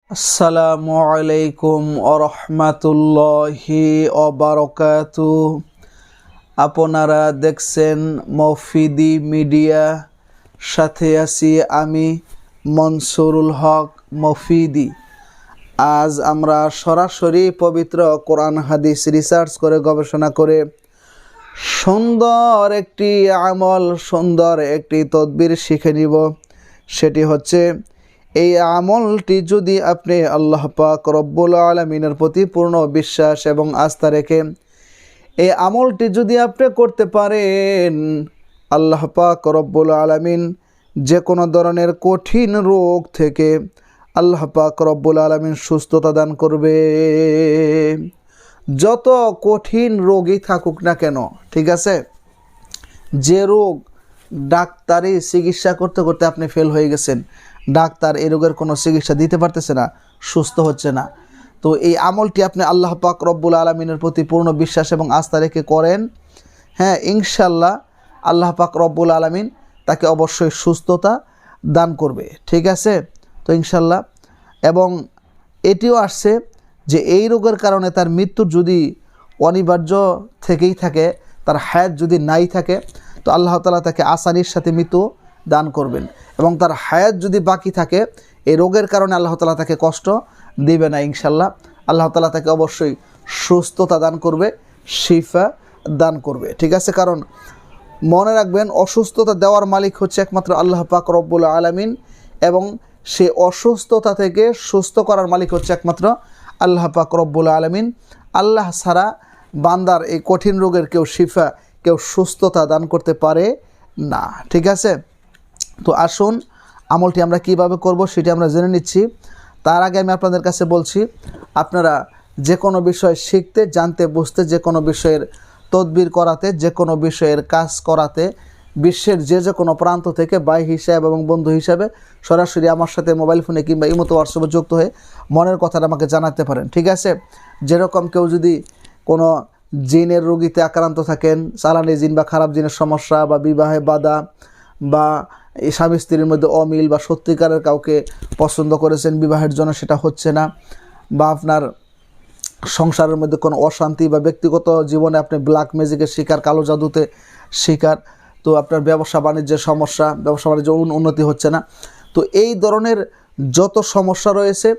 আসসালামু আলাইকুম আরহামাতুল্লাহি ওবারাকাতু। আপনারা দেখছেন মফিদি মিডিয়া, সাথে আছি আমি মনসুরুল হক মফিদি। আজ আমরা সরাসরি পবিত্র কোরআন হাদিস রিসার্চ করে গবেষণা করে সুন্দর একটি আমল, সুন্দর একটি তদবির শিখে নিব। সেটি হচ্ছে, এই আমলটি যদি আপনি আল্লাহ পাক রব্বুল আলামিনের প্রতি পূর্ণ বিশ্বাস এবং আস্থা রেখে এই আমলটি যদি আপনি করতে পারেন, আল্লাহ পাক রব্বুল আলামিন যে কোনো ধরনের কঠিন রোগ থেকে আল্লাহ পাক রব্বুল আলামিন সুস্থতা দান করবে। যত কঠিন রোগই থাকুক না কেন, ঠিক আছে, যে রোগ ডাক্তারি চিকিৎসা করতে করতে আপনি ফেল হয়ে গেছেন, ডাক্তার এই রোগের কোনো চিকিৎসা দিতে পারতেছে না, সুস্থ হচ্ছে না, তো এই আমলটি আপনি আল্লাহ পাক রব্বুল আলামিনের প্রতি পূর্ণ বিশ্বাস এবং আস্থা রেখে করেন, হ্যাঁ, ইনশাল্লাহ আল্লাহ পাক রব্বুল আলামিন তাকে অবশ্যই সুস্থতা দান করবে, ঠিক আছে। তো ইনশাল্লাহ, এবং এটিও আসছে যে এই রোগের কারণে তার মৃত্যু যদি অনিবার্য থেকেই থাকে, তার হায়াত যদি নাই থাকে, তো আল্লাহ তাআলা তাকে আসানির সাথে মৃত্যু দান করবেন, এবং তার হায়াত যদি বাকি থাকে, এই রোগের কারণে আল্লাহ তাআলা তাকে কষ্ট দিবে না। ইনশাল্লাহ আল্লাহ তাআলা তাকে অবশ্যই সুস্থতা দান করবে, শিফা দান করবে, ঠিক আছে। কারণ মনে রাখবেন, অসুস্থতা দেওয়ার মালিক হচ্ছে একমাত্র আল্লাহ পাক রব্বুল আলামিন, এবং সে অসুস্থতা থেকে সুস্থ করার মালিক হচ্ছে একমাত্র আল্লাহ পাক রব্বুল আলামিন। আল্লাহ ছাড়া বান্দার এই কঠিন রোগের কেউ শিফা, কেউ সুস্থতা দান করতে পারে না, ঠিক আছে। তো আসুন আমলটি আমরা কিভাবে করব সেটি আমরা জেনে নিচ্ছি। তার আগে আমি আপনাদের কাছে বলছি, আপনারা যে কোনো বিষয় শিখতে, জানতে, বুঝতে, যে কোনো বিষয়ের তদবির করাতে, যে কোনো বিষয়ের কাজ করাতে, বিশ্বের যে কোনো প্রান্ত থেকে ভাই হিসাবে এবং বন্ধু হিসাবে সরাসরি আমার সাথে মোবাইল ফোনে কিংবা ইমোতে হোয়াটসঅ্যাপে যুক্ত হয়ে মনের কথাটা আমাকে জানাতে পারেন, ঠিক আছে। যেরকম কেউ যদি কোনো জিনের রোগীতে আক্রান্ত থাকেন, চালানি জিন বা খারাপ জিনের সমস্যা, বা বিবাহে বাধা, বা এই স্বামী স্ত্রীর মধ্যে অমিল, বা সত্যিকারের কাউকে পছন্দ করেছেন বিবাহের জন্য সেটা হচ্ছে না, বা আপনার সংসারের মধ্যে কোনো অশান্তি, বা ব্যক্তিগত জীবনে আপনি ব্ল্যাক ম্যাজিকের শিকার, কালো জাদুতে শিকার, তো আপনার ব্যবসা বাণিজ্যের সমস্যা, ব্যবসা বাণিজ্য উন্নতি হচ্ছে না, তো এই ধরনের যত সমস্যা রয়েছে,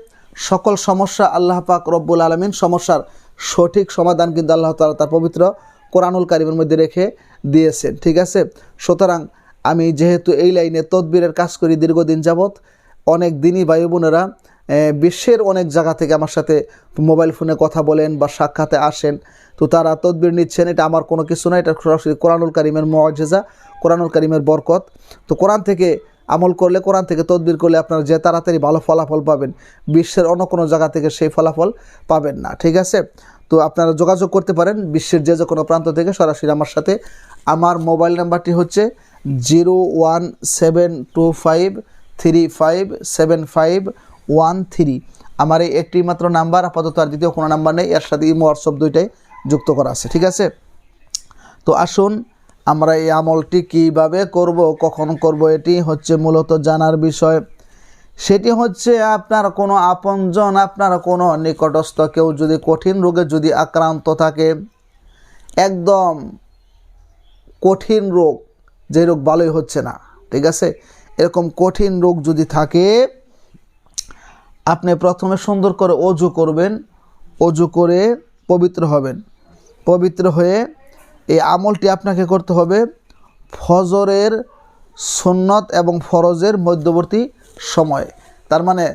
সকল সমস্যা আল্লাহ পাক রব্বুল আলামিন সমস্যার সঠিক সমাধান কিন্তু আল্লাহ তাআলা তার পবিত্র কোরআনুল কারীমের মধ্যে রেখে দিয়েছেন, ঠিক আছে। সুতরাং আমি যেহেতু এই লাইনে তদবিরের কাজ করি দীর্ঘদিন যাবৎ, অনেক দিনই ভাই বোনেরা বিশ্বের অনেক জায়গা থেকে আমার সাথে মোবাইল ফোনে কথা বলেন বা সাক্ষাতে আসেন, তো তারা তদবির নিচ্ছেন। এটা আমার কোনো কিছু না, এটা সরাসরি কোরআনুল কারীমের মুআজিজা, কোরআনুল কারীমের বরকত। তো কোরআন থেকে আমল করলে, কোরআন থেকে তদবির করলে আপনারা যে তাড়াতাড়ি ভালো ফলাফল পাবেন, বিশ্বের অন্য কোনো জায়গা থেকে সেই ফলাফল পাবেন না, ঠিক আছে। তো আপনারা যোগাযোগ করতে পারেন বিশ্বের যে কোনো প্রান্ত থেকে সরাসরি আমার সাথে। আমার মোবাইল নাম্বারটি হচ্ছে 01725357513। আমার এই একটি মাত্র নাম্বার, আপাতত আর দ্বিতীয় কোনো নাম্বার নেই, এর সাথে ইমো হোয়াটসঅ্যাপ দুইটাই যুক্ত করা আছে, ঠিক আছে। তো আসুন আমরা এই আমলটি কিভাবে করব, কখন করব, এটি হচ্ছে মূলত জানার বিষয়। সেটি হচ্ছে, আপনার কোনো আপনজন, আপনার কোনো নিকটস্থ কেউ যদি কঠিন রোগে যদি আক্রান্ত থাকে, একদম কঠিন রোগ, যে রোগ ভালোই হচ্ছে না, ঠিক আছে, এরকম কঠিন রোগ যদি থাকে, আপনি প্রথমে সুন্দর করে অজু করবেন, অজু করে পবিত্র হবেন। পবিত্র হয়ে এই আমলটি আপনাকে করতে হবে ফজরের সুন্নত এবং ফরজের মধ্যবর্তী সময়ে। তার মানে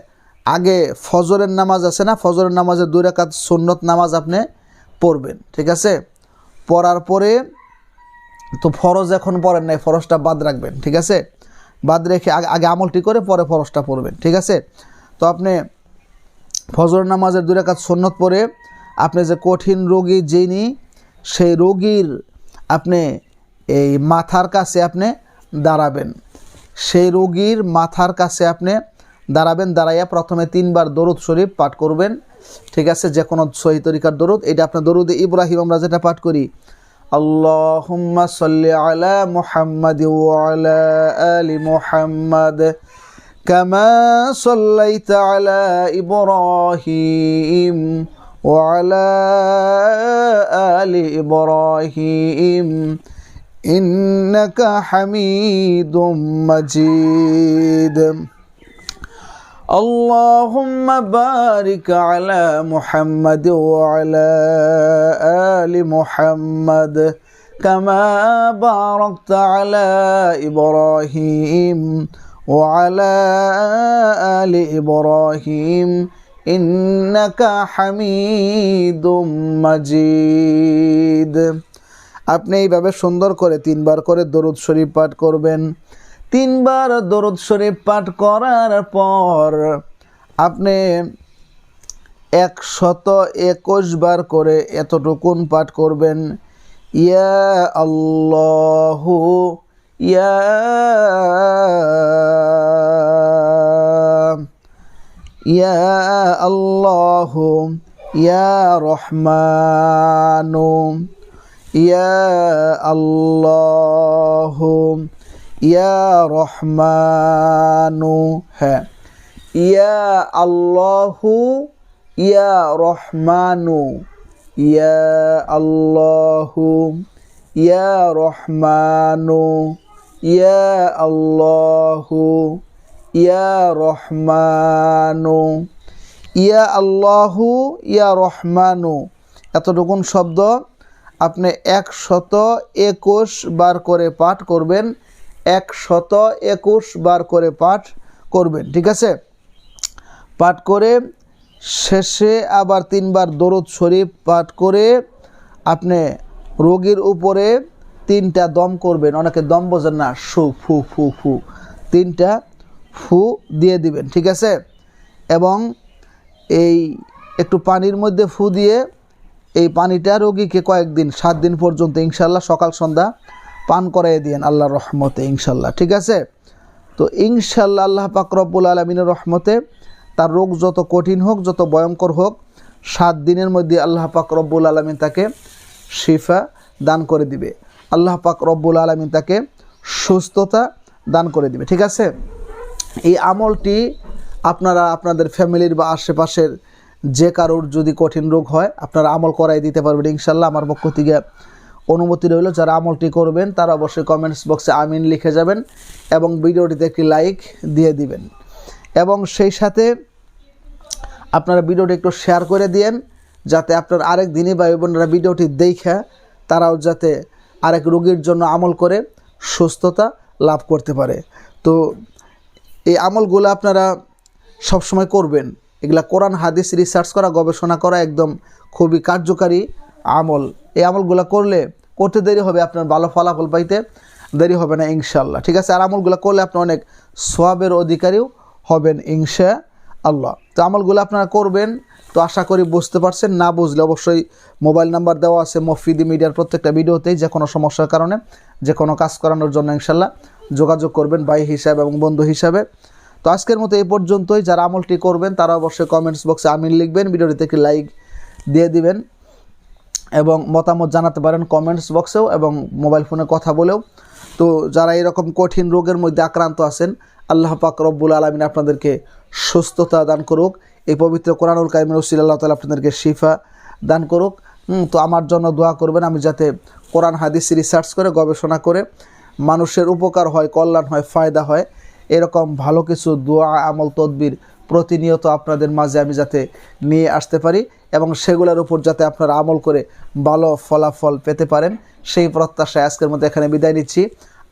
আগে ফজরের নামাজ আছে না, ফজরের নামাজের 2 রাকাত সুন্নত নামাজ আপনি পড়বেন, ঠিক আছে। পড়ার পরে, তো ফরজ এখন পড়েন নাই, ফরজটা বাদ রাখবেন, ঠিক আছে, বাদ রেখে আগে আমলটি করে পরে ফরজটা পড়বেন, ঠিক আছে। তো আপনি ফজরের নামাজের 2 রাকাত সুন্নত পড়ে আপনি যে কঠিন রোগী যিনি, সেই রোগীর আপনি এই মাথার কাছে আপনি দাঁড়াবেন, সেই রোগীর মাথার কাছে আপনি দাঁড়াবেন। দাঁড়াইয়া প্রথমে 3 বার দরুদ শরীফ পাঠ করবেন, ঠিক আছে, যে কোনো সহি তরিকার দরুদ। এটা আপনার দরুদে ইব্রাহিম আমরা যেটা পাঠ করি, আল্লাহুম্মা সাল্লি আলা মুহাম্মাদ ওয়া আলা আলি মুহাম্মাদ, كما صليت على إبراهيم وعلى آل إبراهيم إنك حميد مجيد اللهم بارك على محمد وعلى آل محمد كما باركت على إبراهيم وعلى آل إبراهيم إنك حميد مجيد আপনি এইভাবে সুন্দর করে 3 বার করে দরুদ শরীফ পাঠ করবেন। 3 বার দরুদ শরীফ পাঠ করার পর আপনি 121 বার করে এতটুকুন পাঠ করবেন, ইয়া আল্লাহু ইয়া ইয়া আল্লাহু ইয়া রহমানু ইয়া আল্লাহু ইয়া রহমানু, হ্যাঁ, ইয়া আল্লাহু ইয়া রহমানু ইয়া আল্লাহু ইয়া রহমানু ইয়া আল্লাহু ইয়া রহমানু ইয়া আল্লাহু ইয়া রহমানু, এতটুকুন শব্দ আপনি 121 বার করে পাঠ করবেন। 121 বার করে পাঠ করবেন, ঠিক আছে? পাঠ করে শেষে আবার 3 বার দরুদ শরীফ পাঠ করে আপনি রোগীর উপরে 3টা দম করবেন। অনেকে দম বোঝেন না, ফু ফু ফু ফু 3টা ফু দিয়ে দিবেন, ঠিক আছে? এবং এই একটু পানির মধ্যে ফু দিয়ে এই পানিটা রোগীকে কয়েকদিন 7 দিন পর্যন্ত ইনশাল্লাহ সকাল সন্ধ্যা পান করাই দিয়েন আল্লাহর রহমতে ইনশাল্লাহ, ঠিক আছে? তো ইনশাল্লাহ আল্লাহ পাক রব্বুল আলামিনের রহমতে তার রোগ যত কঠিন হোক, যত ভয়ঙ্কর হোক, 7 দিনের মধ্যে আল্লাহ পাক রব্বুল আলামিন তাকে শিফা দান করে দিবে। আল্লাহ পাক রব্বুল আলামিন তাকে সুস্থতা দান করে দিবে, ঠিক আছে? এই আমলটি আপনারা আপনাদের ফ্যামিলির বা আশেপাশের যে কারোর যদি কঠিন রোগ হয় আপনারা আমল করাই দিতে পারবেন ইনশাল্লাহ। আমার পক্ষ থেকে অনুমতি রইল। যারা আমলটি করবেন তারা অবশ্যই কমেন্টস বক্সে আমিন লিখে যাবেন এবং ভিডিওটিতে একটি লাইক দিয়ে দিবেন, এবং সেই সাথে আপনারা ভিডিওটি একটু শেয়ার করে দিয়েন যাতে আপনার আরেক দিনই ভাই বোনেরা ভিডিওটি দেখে তারাও যাতে আরেক রোগীর জন্য আমল করে সুস্থতা লাভ করতে পারে। তো এই আমলগুলো আপনারা সবসময় করবেন। এগুলা কোরআন হাদিস রিসার্চ করা, গবেষণা করা একদম খুবই কার্যকারী আমল। এই আমলগুলো করতে দেরি হবে, আপনার ভালো ফলাফল পাইতে দেরি হবে না ইনশাআল্লাহ, ঠিক আছে? আর আমলগুলো করলে আপনি অনেক সওয়াবের অধিকারীও হবেন ইনশাআল্লাহ। তো আমলগুলো আপনারা করবেন। তো আশা করি বুঝতে পারছেন। না বুঝলে অবশ্যই মোবাইল নাম্বার দেওয়া আছে মফিদি মিডিয়ার প্রত্যেকটা ভিডিওতেই। যে কোনো সমস্যার কারণে যে কোনো কাজ করানোর জন্য ইনশাআল্লাহ যোগাযোগ করবেন ভাই হিসাবে এবং বন্ধু হিসাবে। তো আজকের মতো এই পর্যন্তই। যারা আমলটি করবেন তারা অবশ্যই কমেন্টস বক্সে আমিন লিখবেন, ভিডিওটিতে একটি লাইক দিয়ে দিবেন এবং মতামত জানাতে পারেন কমেন্টস বক্সেও এবং মোবাইল ফোনে কথা বলেও। তো যারা এরকম কঠিন রোগের মধ্যে আক্রান্ত আছেন, আল্লাহ পাক রব্বুল আলামিন আপনাদেরকে সুস্থতা দান করুক। এই পবিত্র কোরআনুল কারিমের ওসিলায় আল্লাহ তাআলা আপনাদেরকে শিফা দান করুক। তো আমার জন্য দোয়া করবেন, আমি যাতে কোরআন হাদিস রিসার্চ করে গবেষণা করে মানুষের উপকার হয়, কল্যাণ হয়, ফায়দা হয়, এরকম ভালো কিছু দোয়া আমল তদবির প্রতিনিয়ত আপনাদের মাঝে আমি যাতে নিয়ে আসতে পারি এবং সেগুলোর উপর যাতে আপনারা আমল করে ভালো ফলাফল পেতে পারেন, সেই প্রত্যাশায় আজকের মতো এখানে বিদায় নিচ্ছি।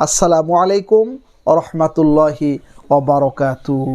আসসালামু আলাইকুম ওয়া রাহমাতুল্লাহি ওয়া বারাকাতুহু।